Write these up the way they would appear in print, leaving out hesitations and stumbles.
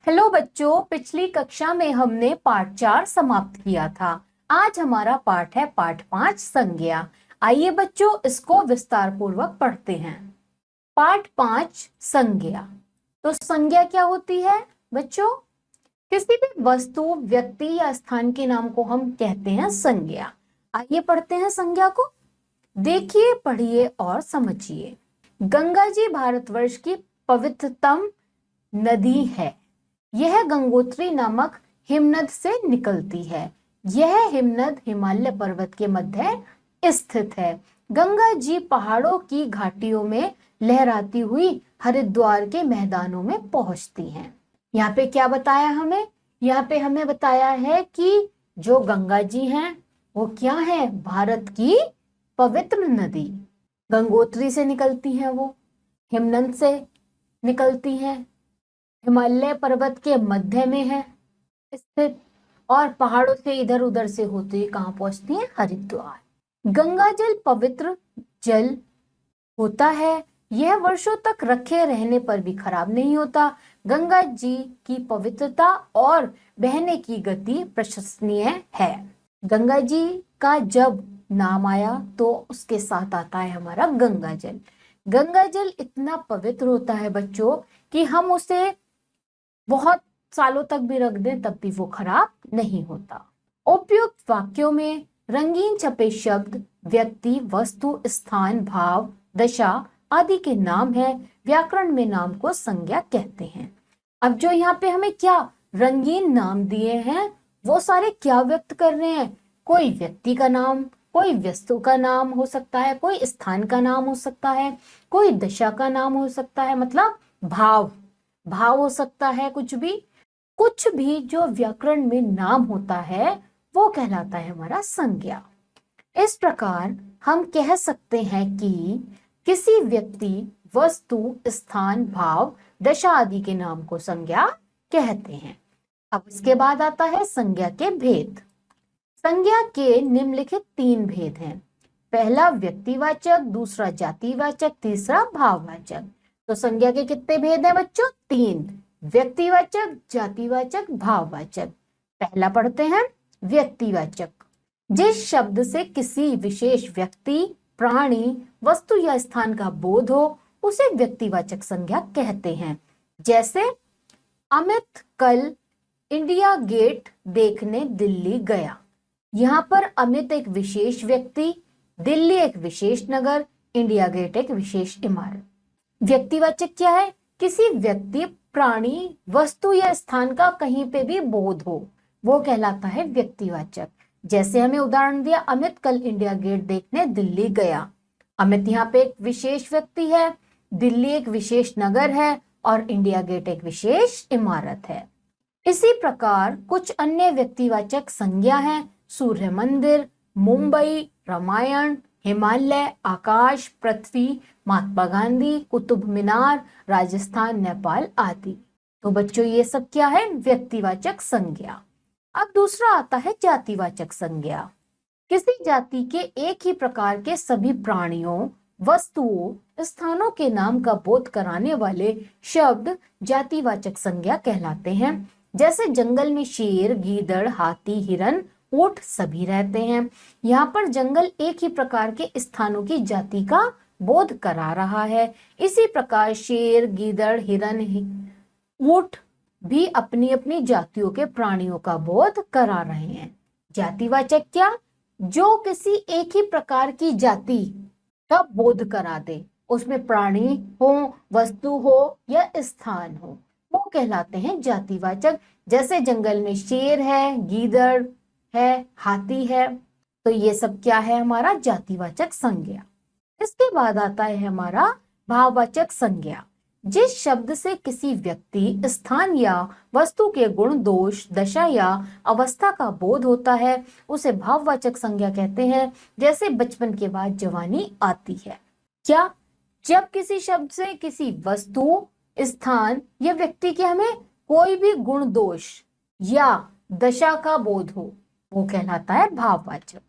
Hello बच्चों, पिछली कक्षा में हमने पाठ 4 समाप्त किया था। आज हमारा पाठ है पाठ 5 संज्ञा। आइए बच्चों इसको विस्तार पूर्वक पढ़ते हैं। पाठ 5 संज्ञा। तो संज्ञा क्या होती है बच्चों? किसी भी वस्तु, व्यक्ति या स्थान के नाम को हम कहते हैं संज्ञा। आइए पढ़ते हैं संज्ञा को। देखिए, पढ़िए और समझिए। गंगा जी भारतवर्ष की पवित्रतम नदी है। यह गंगोत्री नामक हिमनद से निकलती है। यह हिमनद हिमालय पर्वत के मध्य स्थित है। गंगा जी पहाड़ों की घाटियों में लहराती हुई हरिद्वार के मैदानों में पहुंचती हैं। यहाँ पे क्या बताया हमें? यहाँ पे हमें बताया है कि जो गंगा जी हैं वो क्या है? भारत की पवित्र नदी। गंगोत्री से निकलती हैं, वो हिमनद से निकलती हैं, हिमालय पर्वत के मध्य में है स्थित, और पहाड़ों से इधर उधर से होते हुए कहाँ पहुंचती है? हरिद्वार। गंगा जल पवित्र जल होता है। यह वर्षों तक रखे रहने पर भी खराब नहीं होता। गंगा जी की पवित्रता और बहने की गति प्रशंसनीय है। गंगा जी का जब नाम आया तो उसके साथ आता है हमारा गंगा जल। गंगा जल इतना पवित्र होता है बच्चों कि हम उसे बहुत सालों तक भी रख दें तब भी वो खराब नहीं होता। उपयुक्त वाक्यों में रंगीन छपे शब्द व्यक्ति, वस्तु, स्थान, भाव, दशा आदि के नाम है। व्याकरण में नाम को संज्ञा कहते हैं। अब जो यहाँ पे हमें क्या रंगीन नाम दिए हैं वो सारे क्या व्यक्त कर रहे हैं? कोई व्यक्ति का नाम, कोई वस्तु का नाम हो सकता है, कोई स्थान का नाम हो सकता है, कोई दशा का नाम हो सकता है, मतलब भाव हो सकता है। कुछ भी जो व्याकरण में नाम होता है वो कहलाता है हमारा संज्ञा। इस प्रकार हम कह सकते हैं कि किसी व्यक्ति, वस्तु, स्थान, भाव, दशा आदि के नाम को संज्ञा कहते हैं। अब इसके बाद आता है संज्ञा के भेद। संज्ञा के निम्नलिखित 3 भेद हैं। पहला व्यक्तिवाचक, दूसरा जातिवाचक, तीसरा भाववाचक। तो संज्ञा के कितने भेद हैं बच्चों? 3। व्यक्तिवाचक, जातिवाचक, भाववाचक। पहला पढ़ते हैं व्यक्तिवाचक। जिस शब्द से किसी विशेष व्यक्ति, प्राणी, वस्तु या स्थान का बोध हो उसे व्यक्तिवाचक संज्ञा कहते हैं। जैसे अमित कल इंडिया गेट देखने दिल्ली गया। यहाँ पर अमित एक विशेष व्यक्ति, दिल्ली एक विशेष नगर, इंडिया गेट एक विशेष इमारत। व्यक्तिवाचक क्या है? किसी व्यक्ति, प्राणी, वस्तु या स्थान का कहीं पे भी बोध हो वो कहलाता है व्यक्तिवाचक। जैसे हमें उदाहरण दिया, अमित कल इंडिया गेट देखने दिल्ली गया। अमित यहाँ पे एक विशेष व्यक्ति है, दिल्ली एक विशेष नगर है और इंडिया गेट एक विशेष इमारत है। इसी प्रकार कुछ अन्य व्यक्तिवाचक संज्ञा हैं। सूर्य मंदिर, मुंबई, रामायण, हिमालय, आकाश, पृथ्वी, महात्मा गांधी, कुतुब मीनार, राजस्थान, नेपाल आदि। तो बच्चों ये सब क्या है? व्यक्तिवाचक संज्ञा। अब दूसरा आता है जातिवाचक संज्ञा। किसी जाति के एक ही प्रकार के सभी प्राणियों, वस्तुओं, स्थानों के नाम का बोध कराने वाले शब्द जातिवाचक संज्ञा कहलाते हैं। जैसे जंगल में शेर, गीदड़, हाथी, हिरन, ऊंट सभी रहते हैं। यहाँ पर जंगल एक ही प्रकार के स्थानों की जाति का बोध करा रहा है। इसी प्रकार शेर, गीदड़, हिरन, ऊंट भी अपनी अपनी जातियों के प्राणियों का बोध करा रहे हैं। जातिवाचक क्या? जो किसी एक ही प्रकार की जाति का बोध करा दे, उसमें प्राणी हो, वस्तु हो या स्थान हो, वो कहलाते हैं जातिवाचक। जैसे जंगल में शेर है, गीदड़ है, हाथी है। तो ये सब क्या है? हमारा जातिवाचक संज्ञा। इसके बाद आता है हमारा भाववाचक संज्ञा। जिस शब्द से किसी व्यक्ति, स्थान या वस्तु के गुण, दोष, दशा या अवस्था का बोध होता है उसे भाववाचक संज्ञा कहते हैं। जैसे बचपन के बाद जवानी आती है। क्या? जब किसी शब्द से किसी वस्तु, स्थान या व्यक्ति के हमें कोई भी गुण, दोष या दशा का बोध हो वो कहलाता है भाववाचक।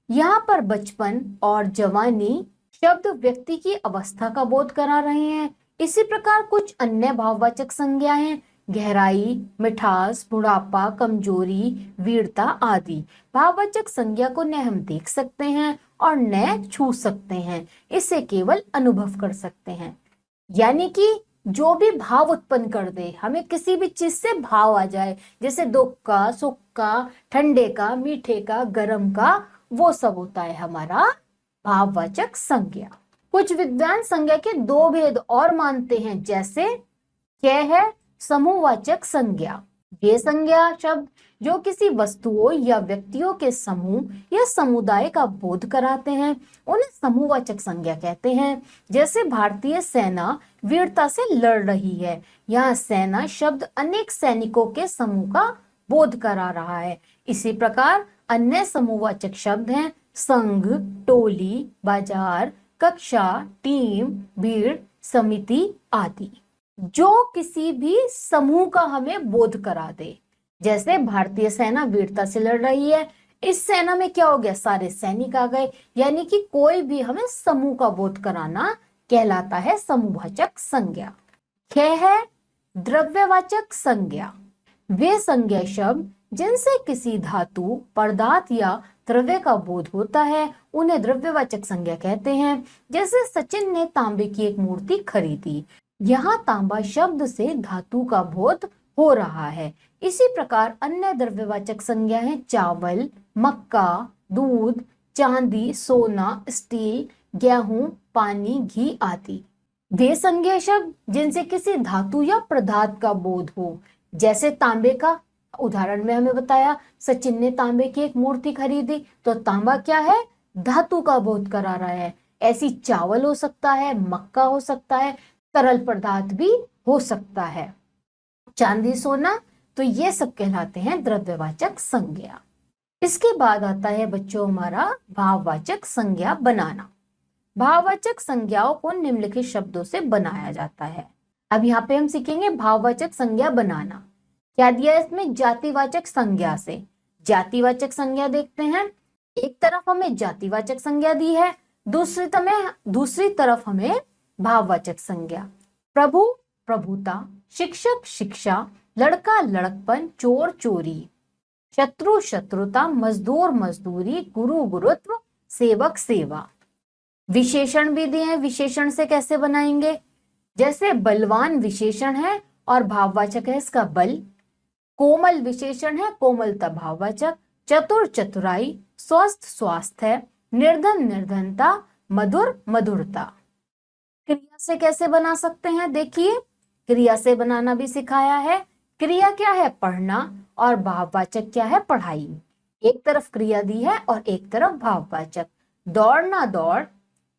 यहाँ पर बचपन और जवानी शब्द व्यक्ति की अवस्था का बोध करा रहे हैं। इसी प्रकार कुछ अन्य भाववाचक संज्ञा हैं गहराई, मिठास, बुढ़ापा, कमजोरी, वीरता आदि। भाववाचक संज्ञा को न हम देख सकते हैं और न छू सकते हैं, इसे केवल अनुभव कर सकते हैं। यानी कि जो भी भाव उत्पन्न कर दे, हमें किसी भी चीज से भाव आ जाए, जैसे दुख का, सुख का, ठंडे का, मीठे का, गर्म का, वो सब होता है हमारा भाववाचक संज्ञा। कुछ विद्वान संज्ञा के दो भेद और मानते हैं, जैसे क्या है समूहवाचक संज्ञा। ये संज्ञा शब्द जो किसी वस्तुओं या व्यक्तियों के समूह या समुदाय का बोध कराते हैं, उन्हें समूहवाचक संज्ञा कहते हैं। जैसे भारतीय सेना वीरता से लड़ रही है, यहाँ सेना शब्द अनेक सैनिकों के समूह का बोध करा रहा है। इसी प्रकार अन्य समूहवाचक शब्द हैं संघ, टोली, बाजार, कक्षा, टीम, भीड़, समिति आदि, जो किसी भी समूह का हमें बोध करा दे। जैसे भारतीय सेना वीरता से लड़ रही है, इस सेना में क्या हो गया, सारे सैनिक आ गए, यानी कि कोई भी हमें समूह का बोध कराना कहलाता है समूहवाचक संज्ञा। है द्रव्यवाचक संज्ञा। वे संज्ञा शब्द जिनसे किसी धातु, पदार्थ या द्रव्य का बोध होता है, उन्हें द्रव्यवाचक संज्ञा कहते हैं। जैसे सचिन ने तांबे की एक मूर्ति खरीदी, यहाँ तांबा शब्द से धातु का बोध हो रहा है। इसी प्रकार अन्य द्रव्यवाचक संज्ञा है चावल, मक्का, दूध, चांदी, सोना, स्टील, गेहूं, पानी, घी आदि। वे संज्ञा शब्द जिनसे किसी धातु या पदार्थ का बोध हो, जैसे तांबे का उदाहरण में हमें बताया, सचिन ने तांबे की एक मूर्ति खरीदी, तो तांबा क्या है, धातु का बोध करा रहा है। ऐसी चावल हो सकता है, मक्का हो सकता है, तरल पदार्थ भी हो सकता है, चांदी, सोना, तो ये सब कहलाते हैं द्रव्यवाचक संज्ञा। इसके बाद आता है बच्चों हमारा भाववाचक संज्ञा बनाना। भाववाचक संज्ञाओं को निम्नलिखित शब्दों से बनाया जाता है। अब यहाँ पे हम सीखेंगे भाववाचक संज्ञा बनाना। क्या दिया है इसमें, जातिवाचक संज्ञा से। जातिवाचक संज्ञा देखते हैं, एक तरफ हमें जातिवाचक संज्ञा दी है, दूसरी तरफ हमें भाववाचक संज्ञा। प्रभु प्रभुता, शिक्षक शिक्षा, लड़का लड़कपन, चोर चोरी, शत्रु शत्रुता, मजदूर मजदूरी, गुरु गुरुत्व, सेवक सेवा। विशेषण भी दिए हैं, विशेषण से कैसे बनाएंगे, जैसे बलवान विशेषण है और भाववाचक है इसका बल। कोमल विशेषण है, कोमलता भाववाचक। चतुर चतुराई, स्वस्थ स्वास्थ्य है। निर्धन निर्धनता, मधुर मधुरता। क्रिया से कैसे बना सकते हैं, देखिए क्रिया से बनाना भी सिखाया है। क्रिया क्या है, पढ़ना, और भाववाचक क्या है, पढ़ाई। एक तरफ क्रिया दी है और एक तरफ भाववाचक। दौड़ना दौड़,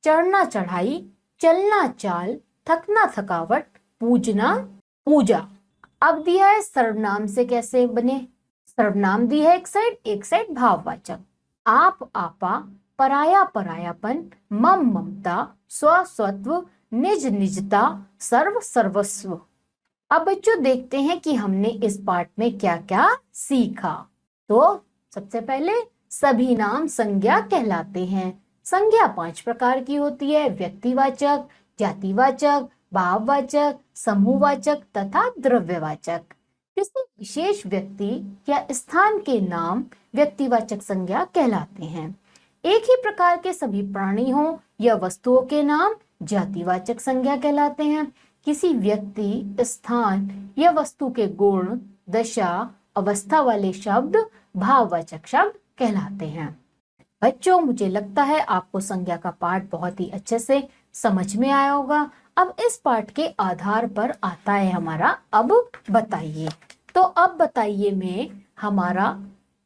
चढ़ना चढ़ाई, चलना चाल, थकना थकावट, पूजना पूजा। अब दिया है सर्वनाम से कैसे बने। सर्वनाम दी है एक साइड भाववाचक। आप आपा, पराया परायापन, मम ममता, स्व स्वत्व, निज निजता, सर्व सर्वस्व। अब बच्चों देखते हैं कि हमने इस पाठ में क्या क्या सीखा। तो सबसे पहले सभी नाम संज्ञा कहलाते हैं। संज्ञा 5 प्रकार की होती है, व्यक्तिवाचक, जातिवाचक, भाववाचक, समूहवाचक तथा द्रव्यवाचक। किसी विशेष व्यक्ति या स्थान के नाम व्यक्तिवाचक संज्ञा कहलाते हैं। एक ही प्रकार के सभी प्राणी हो या वस्तुओं के नाम जातिवाचक संज्ञा कहलाते हैं। किसी व्यक्ति, स्थान या वस्तु के गुण, दशा, अवस्था वाले शब्द भाववाचक शब्द कहलाते हैं। बच्चों मुझे लगता है आपको संज्ञा का पाठ बहुत ही अच्छे से समझ में आया होगा। अब इस पाठ के आधार पर आता है हमारा अब बताइए। तो अब बताइए में हमारा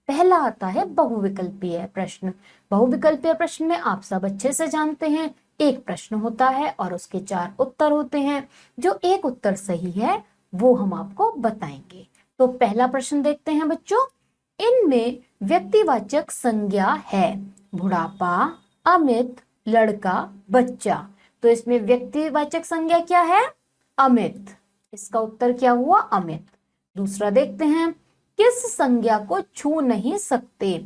पहला आता है बहुविकल्पीय प्रश्न। बहुविकल्पीय प्रश्न में आप सब अच्छे से जानते हैं, एक प्रश्न होता है और उसके 4 उत्तर होते हैं। जो एक उत्तर सही है वो हम आपको बताएंगे। तो पहला प्रश्न देखते हैं बच्चों। इनमें व्यक्तिवाचक संज्ञा है बुढ़ापा, अमित, लड़का, बच्चा। तो इसमें व्यक्तिवाचक संज्ञा क्या है, अमित। इसका उत्तर क्या हुआ, अमित। दूसरा देखते हैं, किस संज्ञा को छू नहीं सकते,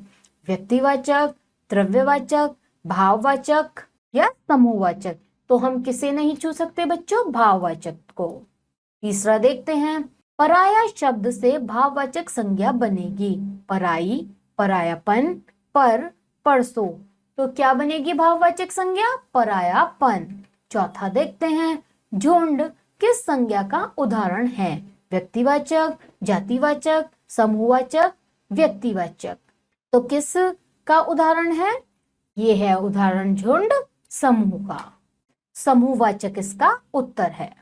व्यक्तिवाचक, द्रव्यवाचक, भाववाचक या समूहवाचक। तो हम किसे नहीं छू सकते बच्चों, भाववाचक को। तीसरा देखते हैं, पराया शब्द से भाववाचक संज्ञा बनेगी। पराई, परायापन, पर, परसों। तो क्या बनेगी भाववाचक संज्ञा? परायापन। चौथा देखते हैं, झुंड किस संज्ञा का उदाहरण है? व्यक्तिवाचक, जातिवाचक, समूहवाचक, व्यक्तिवाचक। तो किस का उदाहरण है? ये है उदाहरण झुंड, समूह का। समूहवाचक इसका उत्तर है।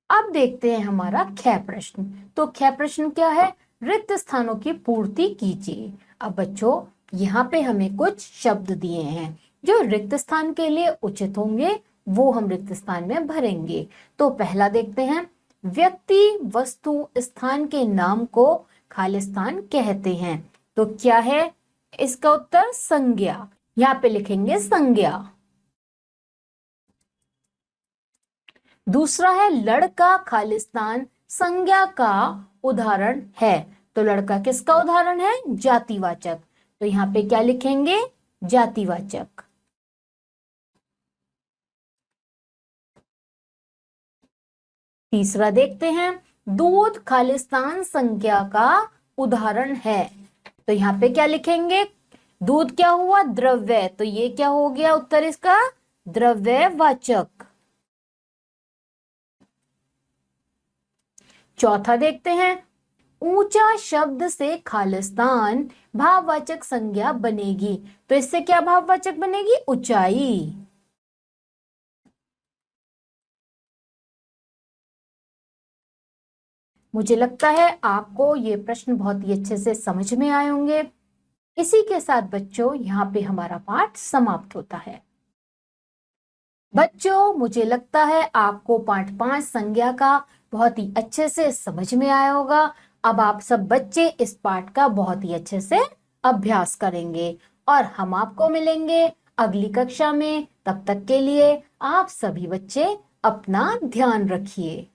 अब देखते हैं हमारा ख प्रश्न। तो ख प्रश्न क्या है? रिक्त स्थानों की पूर्ति कीजिए। अब बच्चों यहाँ पे हमें कुछ शब्द दिए हैं जो रिक्त स्थान के लिए उचित होंगे, वो हम रिक्त स्थान में भरेंगे। तो पहला देखते हैं, व्यक्ति, वस्तु, स्थान के नाम को खाली स्थान कहते हैं। तो क्या है इसका उत्तर? संज्ञा। यहाँ पे लिखेंगे संज्ञा। दूसरा है, लड़का खालिस्तान संज्ञा का उदाहरण है। तो लड़का किसका उदाहरण है? जातिवाचक। तो यहाँ पे क्या लिखेंगे? जातिवाचक। तीसरा देखते हैं, दूध खालिस्तान संज्ञा का उदाहरण है। तो यहाँ पे क्या लिखेंगे? दूध क्या हुआ? द्रव्य। तो ये क्या हो गया उत्तर इसका? द्रव्यवाचक। चौथा देखते हैं, ऊंचा शब्द से खालिस्तान भाववाचक संज्ञा बनेगी। तो इससे क्या भाववाचक बनेगी? ऊंचाई। मुझे लगता है आपको ये प्रश्न बहुत ही अच्छे से समझ में आए होंगे। इसी के साथ बच्चों यहाँ पे हमारा पाठ समाप्त होता है। बच्चों मुझे लगता है आपको पाठ 5 संज्ञा का बहुत ही अच्छे से समझ में आया होगा। अब आप सब बच्चे इस पाठ का बहुत ही अच्छे से अभ्यास करेंगे और हम आपको मिलेंगे अगली कक्षा में। तब तक के लिए आप सभी बच्चे अपना ध्यान रखिए।